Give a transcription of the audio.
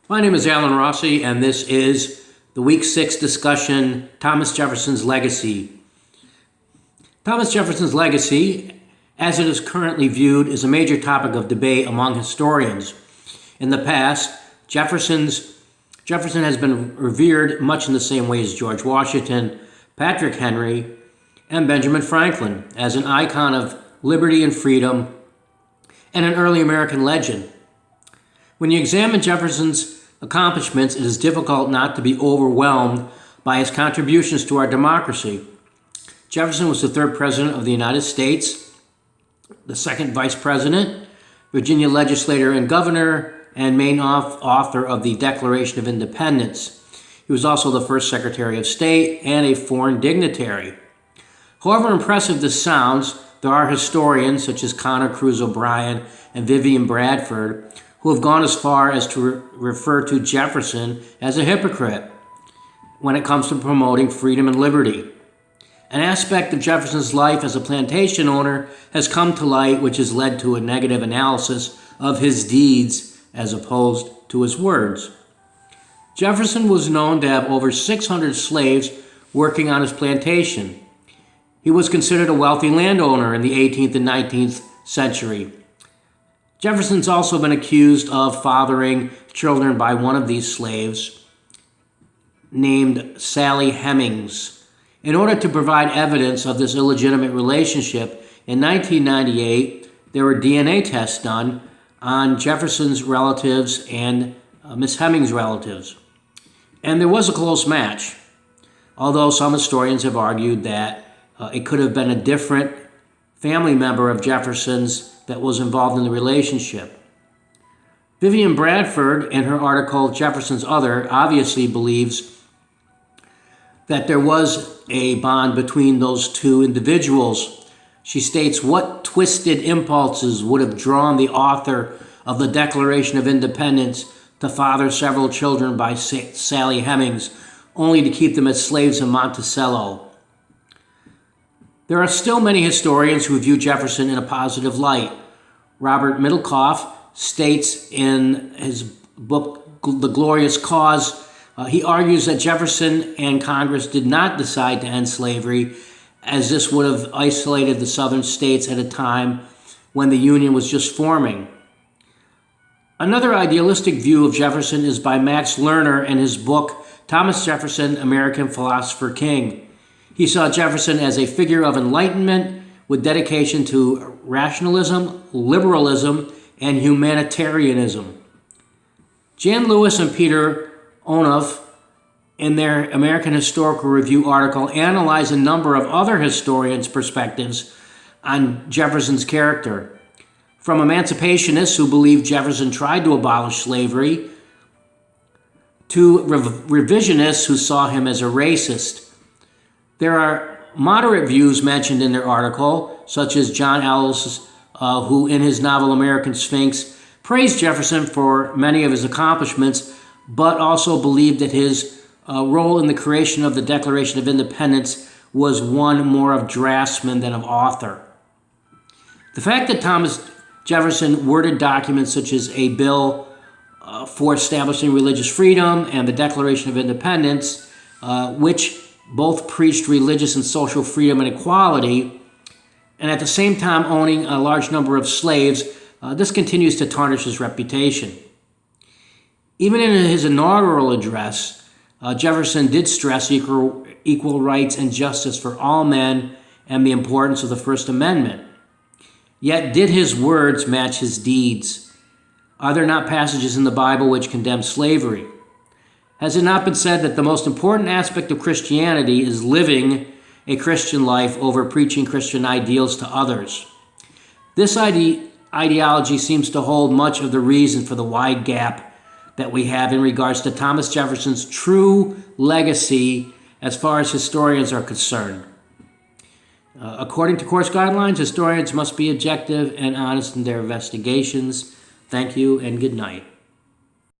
My name is Alan Rossi, and this is the Week 6 discussion, Thomas Jefferson's Legacy. Thomas Jefferson's legacy, as it is currently viewed, is a major topic of debate among historians. In the past, Jefferson has been revered much in the same way as George Washington, Patrick Henry, and Benjamin Franklin, as an icon of liberty and freedom and an early American legend. When you examine Jefferson's accomplishments, it is difficult not to be overwhelmed by his contributions to our democracy. Jefferson was the third president of the United States, the second vice president, Virginia legislator and governor, and main author of the Declaration of Independence. He was also the first Secretary of State and a foreign dignitary. However impressive this sounds, there are historians such as Connor Cruz O'Brien and Vivian Bradford who have gone as far as to refer to Jefferson as a hypocrite when it comes to promoting freedom and liberty. An aspect of Jefferson's life as a plantation owner has come to light, which has led to a negative analysis of his deeds as opposed to his words. Jefferson was known to have over 600 slaves working on his plantation. He was considered a wealthy landowner in the 18th and 19th century. Jefferson's also been accused of fathering children by one of these slaves, named Sally Hemings. In order to provide evidence of this illegitimate relationship, in 1998, there were DNA tests done on Jefferson's relatives and Miss Hemings' relatives. And there was a close match, although some historians have argued that it could have been a different family member of Jefferson's that was involved in the relationship. Vivian Bradford, in her article, Jefferson's Other, obviously believes that there was a bond between those two individuals. She states, "What twisted impulses would have drawn the author of the Declaration of Independence to father several children by Sally Hemings, only to keep them as slaves in Monticello?" There are still many historians who view Jefferson in a positive light. Robert Middlecoff states in his book, The Glorious Cause, he argues that Jefferson and Congress did not decide to end slavery, as this would have isolated the southern states at a time when the Union was just forming. Another idealistic view of Jefferson is by Max Lerner in his book, Thomas Jefferson, American Philosopher King. He saw Jefferson as a figure of enlightenment with dedication to rationalism, liberalism, and humanitarianism. Jan Lewis and Peter Onoff, in their American Historical Review article, analyze a number of other historians' perspectives on Jefferson's character, from emancipationists who believe Jefferson tried to abolish slavery to revisionists who saw him as a racist. There are moderate views mentioned in their article, such as John Ellis, who in his novel American Sphinx praised Jefferson for many of his accomplishments, but also believed that his role in the creation of the Declaration of Independence was one more of draftsman than of author. The fact that Thomas Jefferson worded documents such as a bill for establishing religious freedom and the Declaration of Independence, which both preached religious and social freedom and equality, and at the same time owning a large number of slaves, this continues to tarnish his reputation. Even in his inaugural address, Jefferson did stress equal rights and justice for all men and the importance of the First Amendment. Yet did his words match his deeds? Are there not passages in the Bible which condemn slavery? Has it not been said that the most important aspect of Christianity is living a Christian life over preaching Christian ideals to others? This ideology seems to hold much of the reason for the wide gap that we have in regards to Thomas Jefferson's true legacy as far as historians are concerned. According to course guidelines, historians must be objective and honest in their investigations. Thank you and good night.